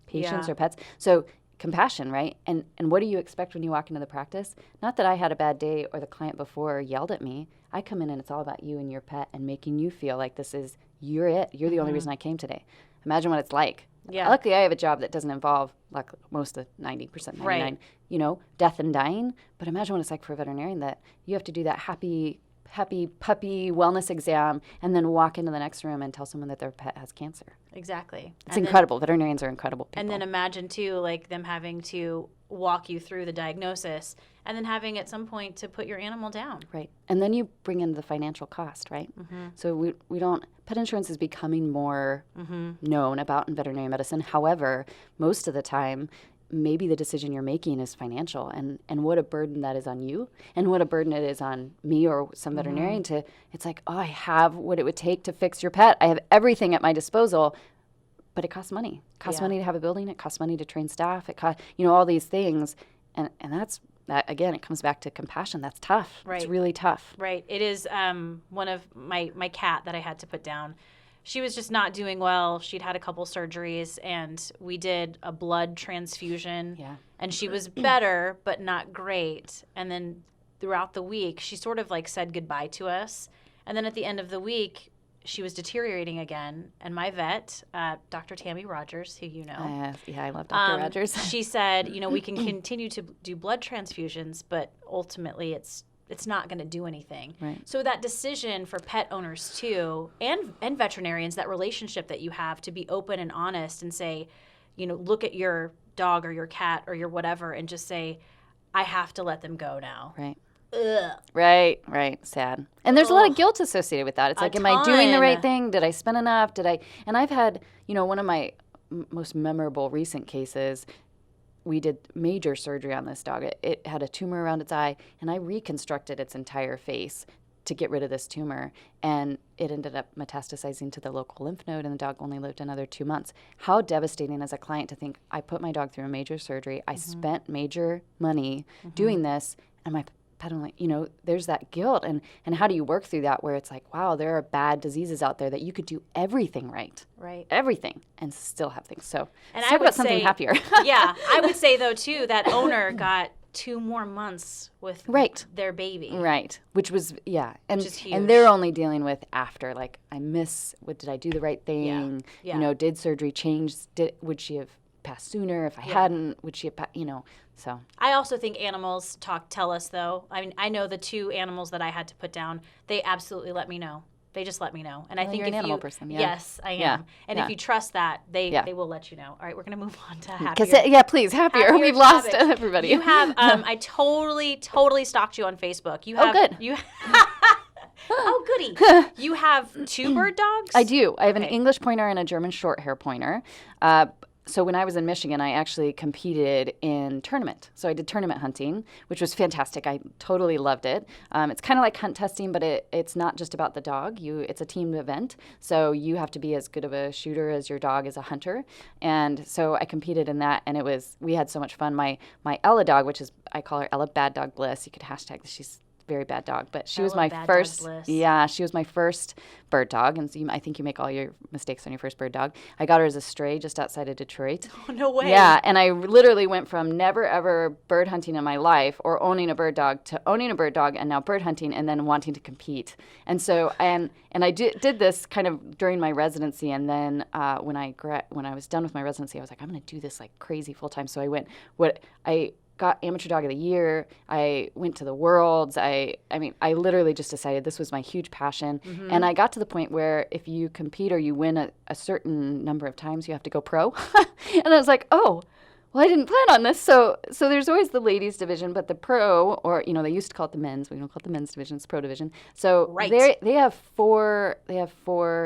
patients or pets. So compassion, right? And what do you expect when you walk into the practice? Not that I had a bad day or the client before yelled at me. I come in and it's all about you and your pet and making you feel like you're it. You're the only reason I came today. Imagine what it's like. Yeah. Luckily, I have a job that doesn't involve most of 90%, 99, death and dying. But imagine what it's like for a veterinarian that you have to do that happy puppy wellness exam and then walk into the next room and tell someone that their pet has cancer. Exactly. It's incredible. Veterinarians are incredible people. And then imagine, too, them having to walk you through the diagnosis and then having at some point to put your animal down. Right. And then you bring in the financial cost, right? So we don't, pet insurance is becoming more known about in veterinary medicine. However, most of the time, maybe the decision you're making is financial and what a burden that is on you and what a burden it is on me or some veterinarian it's like, oh, I have what it would take to fix your pet. I have everything at my disposal, but it costs money. It costs money to have a building. It costs money to train staff. It costs, all these things. And that, again, it comes back to compassion. That's tough. Right. It's really tough. Right. It is one of my cat that I had to put down. She was just not doing well. She'd had a couple surgeries, and we did a blood transfusion. Yeah. And she was better, but not great. And then throughout the week, she sort of said goodbye to us. And then at the end of the week, she was deteriorating again. And my vet, Dr. Tammy Rogers, who you know. I love Dr. Rogers. She said, we can continue to do blood transfusions, but ultimately it's not going to do anything. Right. So that decision for pet owners too, and veterinarians, that relationship that you have to be open and honest and say, look at your dog or your cat or your whatever and just say, I have to let them go now. Right. Ugh. Right. Sad. And there's a lot of guilt associated with that. It's like, am I doing the right thing? Did I spend enough? And I've had, one of my most memorable recent cases, we did major surgery on this dog. It had a tumor around its eye, and I reconstructed its entire face to get rid of this tumor, and it ended up metastasizing to the local lymph node, and the dog only lived another 2 months. How devastating as a client to think, I put my dog through a major surgery, I spent major money doing this, and my pedaling, there's that guilt. And how do you work through that where it's like, wow, there are bad diseases out there that you could do everything right. Right. Everything and still have things. So and let's talk about something happier. Yeah. I would say, though, too, that owner got 2 more months with their baby. Right. Which was, Which is huge. And they're only dealing with after, like, did I do the right thing? Yeah. Did surgery change? Would she have passed sooner? If I hadn't, would she have so. I also think animals tell us, though. I mean, I know the 2 animals that I had to put down, they absolutely let me know. They just let me know. And I think you're an animal person, Yes, I am. Yeah. And if you trust that, they will let you know. All right, we're going to move on to happier. Please, happier. We've lost everybody. You have, I totally stalked you on Facebook. You have, good. Oh, goody. You have 2 bird dogs? I do. I have an English pointer and a German short hair pointer. So when I was in Michigan, I actually competed in tournament. So I did tournament hunting, which was fantastic. I totally loved it. It's kind of like hunt testing, but it's not just about the dog. It's a team event. So you have to be as good of a shooter as your dog is a hunter. And so I competed in that, and we had so much fun. My Ella dog, I call her Ella Bad Dog Bliss. You could hashtag this. She's very bad dog, but she was my first. Yeah, she was my first bird dog, and so I think you make all your mistakes on your first bird dog. I got her as a stray just outside of Detroit. Oh, no way. Yeah, and I literally went from never ever bird hunting in my life or owning a bird dog to owning a bird dog and now bird hunting and then wanting to compete. And so and I did this kind of during my residency, and then when I was done with my residency, I was like, I'm going to do this like crazy full time. So I got Amateur Dog of the Year. I went to the Worlds. I literally just decided this was my huge passion. Mm-hmm. And I got to the point where if you compete or you win a certain number of times, you have to go pro. And I was like, oh, well, I didn't plan on this. So there's always the ladies division, but the pro, or they used to call it the men's. We don't call it the men's division. It's pro division. So they have four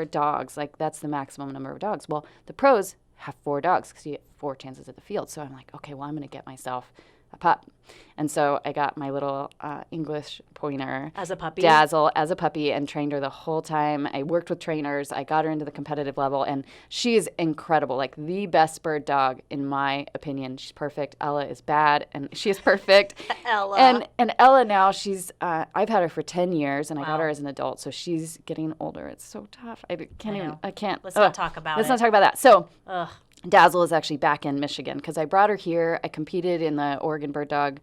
dogs. Like that's the maximum number of dogs. Well, the pros have 4 dogs because you get 4 chances at the field. So I'm like, okay, well, I'm going to get myself a pup. And so I got my little English pointer as a puppy, Dazzle, as a puppy, and trained her the whole time. I worked with trainers. I got her into the competitive level, and she is incredible, like the best bird dog in my opinion. She's perfect. Ella is bad, and she is perfect. Ella. And Ella now, she's I've had her for 10 years, and wow. I got her as an adult, so she's getting older. It's so tough. I can't. Let's not talk about Let's not talk about that. So. Ugh. Dazzle is actually back in Michigan because I brought her here. I competed in the Oregon Bird Dog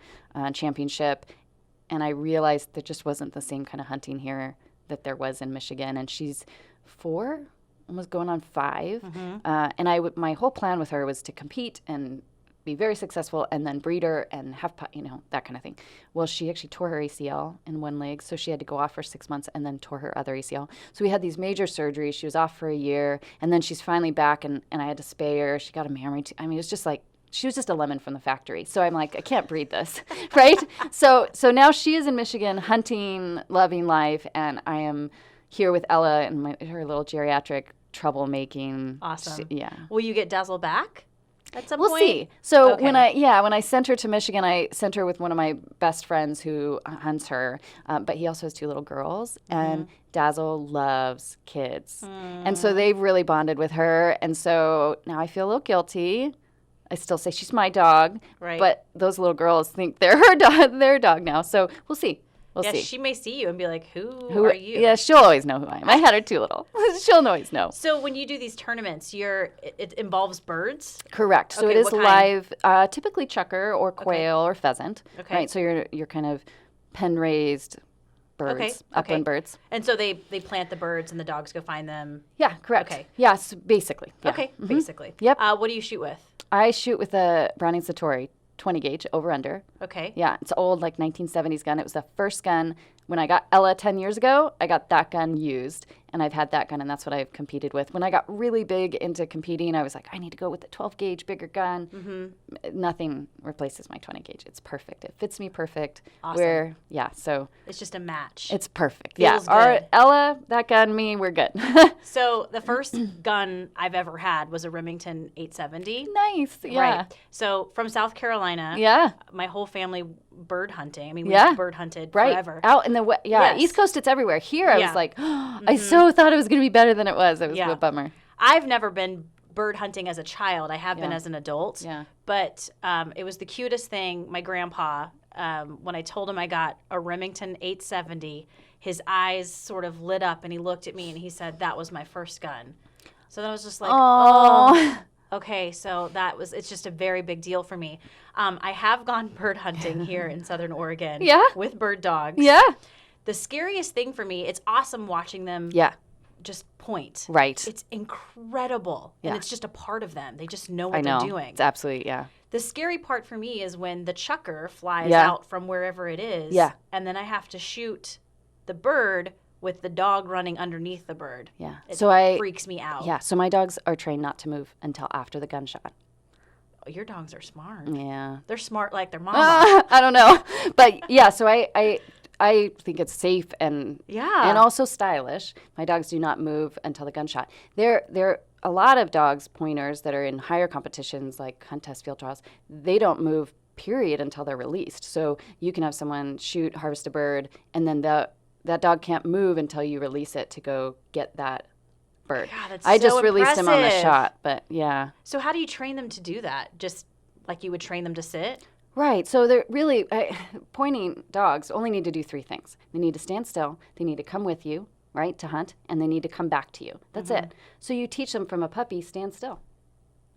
Championship, and I realized there just wasn't the same kind of hunting here that there was in Michigan. And she's 4, almost going on 5. Mm-hmm. And my whole plan with her was to compete and be very successful and then breed her and have, that kind of thing. Well, she actually tore her ACL in one leg, so she had to go off for 6 months and then tore her other ACL. So we had these major surgeries. She was off for a year, and then she's finally back, and I had to spay her. She got a mammary. It was just like, she was just a lemon from the factory. So I'm like, I can't breed this, right? So now she is in Michigan hunting, loving life, and I am here with Ella and her little geriatric troublemaking. Awesome. Yeah. Will you get Dazzle back? We'll see. So when I sent her to Michigan, I sent her with one of my best friends who hunts her, but he also has 2 little girls, and Dazzle loves kids. And so they've really bonded with her, and so now I feel a little guilty. I still say she's my dog, right. But those little girls think they're her dog now, so we'll see. We'll see. She may see you and be like, who are you? Yeah, she'll always know who I am. I had her too little. She'll always know. So when you do these tournaments, it involves birds? Correct. So it is live, typically chucker or quail or pheasant. Okay. Right. So you're kind of pen-raised birds, upland birds. And so they plant the birds and the dogs go find them? Yeah, correct. Okay. Yes, basically. Yeah. Okay, basically. Yep. What do you shoot with? I shoot with a Browning Satori 20 gauge over under. Okay. Yeah, it's old, like 1970s gun. It was the first gun. When I got Ella 10 years ago, I got that gun used, and I've had that gun, and that's what I've competed with. When I got really big into competing, I was like, I need to go with the 12 gauge, bigger gun. Mm-hmm. Nothing replaces my 20 gauge. It's perfect. It fits me perfect. Awesome. So it's just a match. It's perfect. Feels Our good. Ella, that gun, me, we're good. So the first gun I've ever had was a Remington 870. Nice. Yeah. Right. So from South Carolina. Yeah. My whole family bird hunting. I mean, we bird hunted forever. Out in the East Coast, it's everywhere. Here, I was like, I so thought it was going to be better than it was. It was a bummer. I've never been bird hunting as a child. I have been as an adult. Yeah. But it was the cutest thing. My grandpa, when I told him I got a Remington 870, his eyes sort of lit up and he looked at me and he said, that was my first gun. So then I was just like, oh, okay. So it's just a very big deal for me. I have gone bird hunting here in Southern Oregon with bird dogs. Yeah. The scariest thing for me, it's awesome watching them just point. Right. It's incredible. Yeah. And it's just a part of them. They just know what they're doing. It's absolutely, The scary part for me is when the chucker flies out from wherever it is. Yeah. And then I have to shoot the bird with the dog running underneath the bird. Yeah. It freaks me out. Yeah. So my dogs are trained not to move until after the gunshot. Oh, your dogs are smart. Yeah. They're smart like their mama. I don't know. But yeah, so I think it's safe and also stylish. My dogs do not move until the gunshot. There are a lot of dogs, pointers, that are in higher competitions like hunt test field trials. They don't move, period, until they're released. So you can have someone shoot, harvest a bird, and then that dog can't move until you release it to go get that bird. God, that's I so just released him on the impressive. shot, but yeah. So how do you train them to do that? Just like you would train them to sit? Right. So they're really pointing dogs only need to do three things. They need to stand still. They need to come with you, right, to hunt, and they need to come back to you. That's it. So you teach them from a puppy, stand still.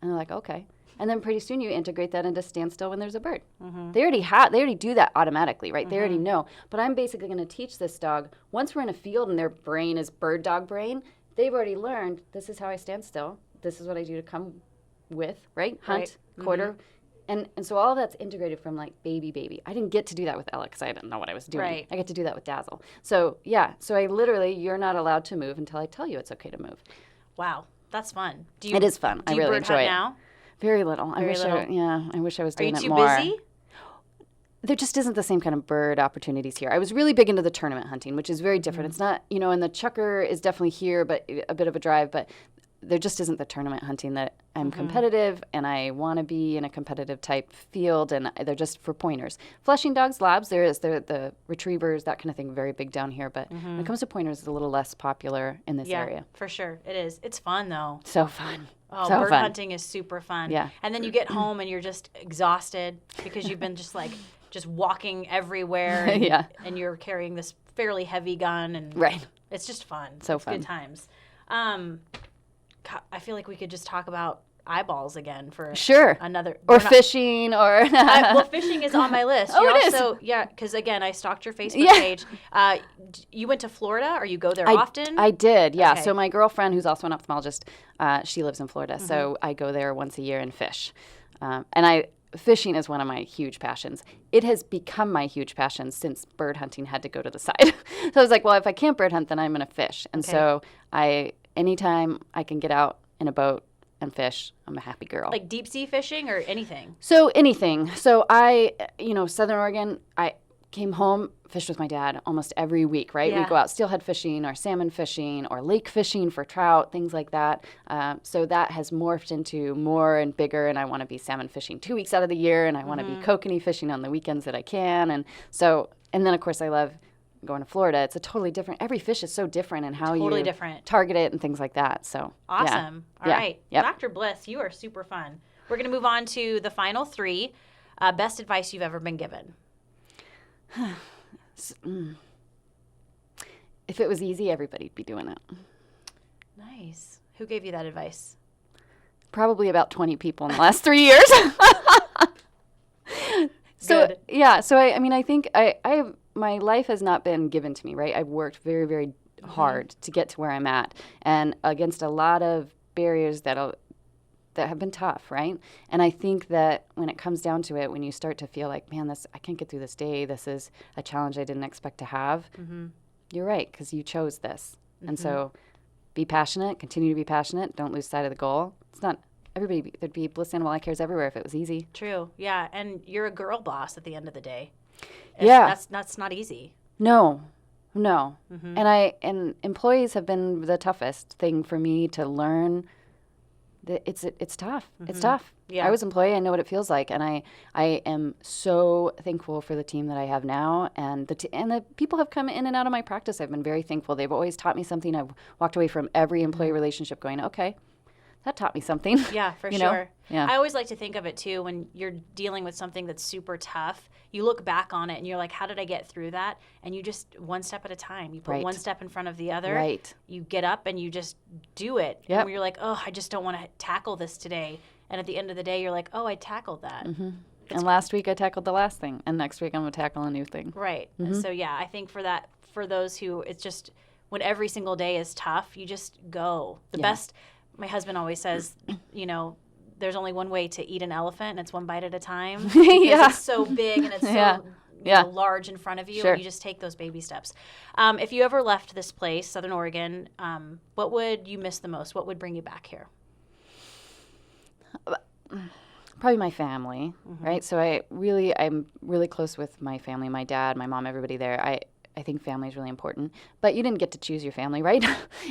And they're like, okay. And then pretty soon you integrate that into stand still when there's a bird. They already do that automatically, right? They already know. But I'm basically going to teach this dog, once we're in a field and their brain is bird dog brain, they've already learned, this is how I stand still. This is what I do to come with, right? Hunt, quarter. And so all of that's integrated from like baby. I didn't get to do that with Ella because I didn't know what I was doing. Right. I get to do that with Dazzle. So yeah, so I literally, you're not allowed to move until I tell you it's okay to move. Wow, that's fun. It is fun. I really enjoy it. Now? Very little. I wish I was doing it more. Are you too busy? There just isn't the same kind of bird opportunities here. I was really big into the tournament hunting, which is very different. It's not, and the chucker is definitely here, but a bit of a drive, but there just isn't the tournament hunting that I'm competitive and I want to be in a competitive type field, and they're just for pointers. Flushing dogs, labs, the retrievers, that kind of thing, very big down here, but when it comes to pointers, it's a little less popular in this area. Yeah, for sure. It is. It's fun, though. So fun. Oh, so bird fun. hunting is super fun. Yeah. And then you get home and you're just exhausted because you've been just walking everywhere and, and you're carrying this fairly heavy gun, and it's just fun. So it's fun. Good times. I feel like we could just talk about eyeballs again for another. Or fishing or. Well, fishing is on my list. Oh, it is? Yeah, because again, I stalked your Facebook page. You went to Florida, or you go there often? I did, yeah. Okay. So my girlfriend, who's also an ophthalmologist, she lives in Florida. So I go there once a year and fish. Fishing is one of my huge passions. It has become my huge passion since bird hunting had to go to the side. So I was like, well, if I can't bird hunt, then I'm going to fish. And so anytime I can get out in a boat and fish, I'm a happy girl. Like deep sea fishing or anything? So anything. So Southern Oregon, I came home, fished with my dad almost every week, right? Yeah. We go out steelhead fishing or salmon fishing or lake fishing for trout, things like that. So that has morphed into more and bigger, and I want to be salmon fishing 2 weeks out of the year, and I want to be kokanee fishing on the weekends that I can. And then of course I love going to Florida. It's a totally different, every fish is so different in how you target it and things like that. So awesome. Yeah. All right. Yep. Dr. Bliss, you are super fun. We're going to move on to the final three. Best advice you've ever been given. If it was easy, everybody'd be doing it. Nice. Who gave you that advice? Probably about 20 people in the last 3 years. Good. So I think my life has not been given to me, right? I've worked very, very hard to get to where I'm at, and against a lot of barriers that have been tough, right? And I think that when it comes down to it, when you start to feel like, man, I can't get through this day, this is a challenge I didn't expect to have, you're right, because you chose this. And so be passionate, continue to be passionate, don't lose sight of the goal. It's not everybody, there'd be Bliss Animal Eye Cares everywhere if it was easy. True, yeah, and you're a girl boss at the end of the day. That's not easy. No. And employees have been the toughest thing for me to learn. It's tough. It's tough. Yeah. I was an employee. I know what it feels like, and I am so thankful for the team that I have now, and the people have come in and out of my practice. I've been very thankful. They've always taught me something. I've walked away from every employee relationship going, okay, that taught me something. Yeah, for you sure. know? Yeah. I always like to think of it too when you're dealing with something that's super tough. You look back on it and you're like, how did I get through that? And you just one step at a time. You put Right. one step in front of the other. Right. You get up and you just do it. Yep. And you're like, oh, I just don't want to tackle this today. And at the end of the day, you're like, oh, I tackled that. Mm-hmm. And last week I tackled the last thing, and next week I'm going to tackle a new thing. Right. Mm-hmm. So yeah, I think for those who it's just when every single day is tough, you just go. The best. My husband always says, there's only one way to eat an elephant, and it's one bite at a time. Because it's so big and it's so large in front of you, and you just take those baby steps. If you ever left this place, Southern Oregon, what would you miss the most? What would bring you back here? Probably my family, right? So I'm really close with my family, my dad, my mom, everybody there. I think family is really important, but you didn't get to choose your family, right?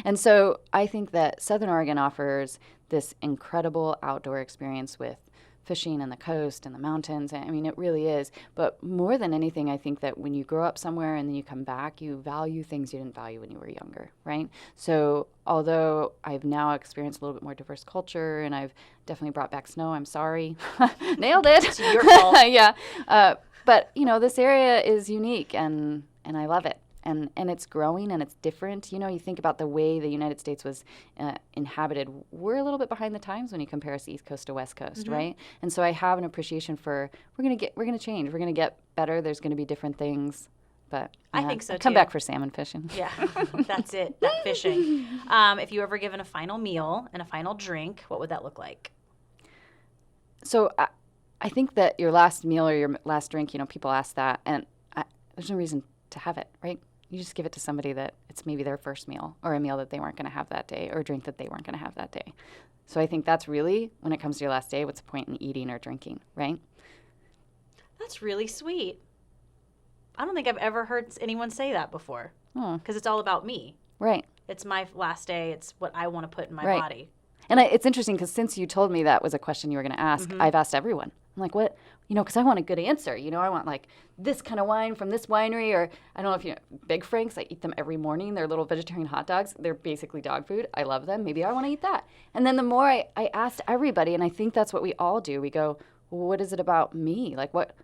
And so I think that Southern Oregon offers this incredible outdoor experience with fishing and the coast and the mountains. I mean, it really is. But more than anything, I think that when you grow up somewhere and then you come back, you value things you didn't value when you were younger, right? So although I've now experienced a little bit more diverse culture and I've definitely brought back snow, I'm sorry. Nailed it. It's your fault. Yeah. But, this area is unique and I love it. And it's growing and it's different. You think about the way the United States was inhabited. We're a little bit behind the times when you compare us East Coast to West Coast, right? And so I have an appreciation for we're gonna change. We're gonna get better. There's gonna be different things. But I think so I'll come back for salmon fishing. Yeah, that's it. That fishing. If you were ever given a final meal and a final drink, what would that look like? So I think that your last meal or your last drink, people ask that, and there's no reason to have it, right? You just give it to somebody that it's maybe their first meal or a meal that they weren't going to have that day or a drink that they weren't going to have that day. So I think that's really, when it comes to your last day, what's the point in eating or drinking, right? That's really sweet. I don't think I've ever heard anyone say that before because it's all about me. Right. It's my last day. It's what I want to put in my body. And it's interesting because since you told me that was a question you were going to ask, I've asked everyone. I'm like, what? Because I want a good answer. I want like this kind of wine from this winery, or I don't know if you know, Big Frank's. I eat them every morning. They're little vegetarian hot dogs. They're basically dog food. I love them. Maybe I want to eat that. And then the more I asked everybody, and I think that's what we all do. We go, well, what is it about me? Like what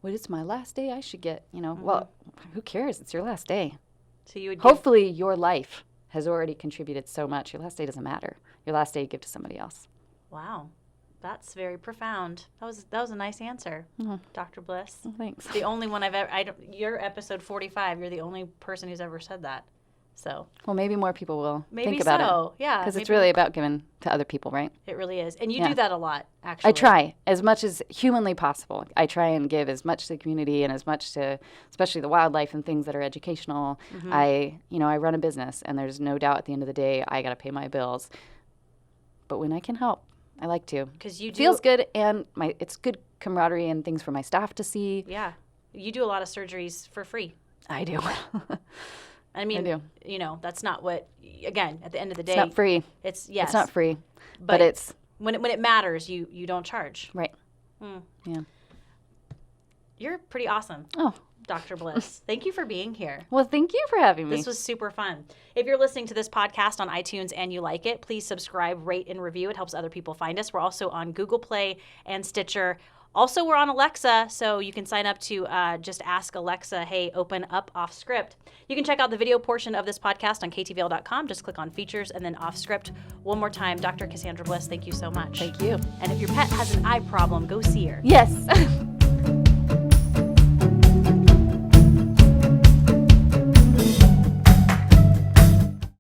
is my last day? I should get, well, who cares? It's your last day. So you would hopefully your life has already contributed so much. Your last day doesn't matter. Your last day you give to somebody else. Wow. That's very profound. That was a nice answer, Dr. Bliss. Well, thanks. The only one I've ever. You're episode 45. You're the only person who's ever said that. So. Well, maybe more people will maybe think about so. it. Yeah. Because it's really about giving to other people, right? It really is, and you do that a lot, actually. I try as much as humanly possible. I try and give as much to the community and as much to, especially the wildlife and things that are educational. I run a business, and there's no doubt at the end of the day I got to pay my bills. But when I can help, I like to. Because you do. Feels good, and it's good camaraderie and things for my staff to see. Yeah. You do a lot of surgeries for free. I do. I mean, I do. That's not what, again, at the end of the day. It's not free. It's not free. But it's. When it matters, you don't charge. Right. Yeah. You're pretty awesome. Oh. Dr. Bliss. Thank you for being here. Well, thank you for having me. This was super fun. If you're listening to this podcast on iTunes and you like it, please subscribe, rate, and review. It helps other people find us. We're also on Google Play and Stitcher. Also, we're on Alexa, so you can sign up to just ask Alexa, hey, open up Off Script. You can check out the video portion of this podcast on KTVL.com. Just click on features and then Off Script. One more time, Dr. Cassandra Bliss, thank you so much. Thank you. And if your pet has an eye problem, go see her. Yes.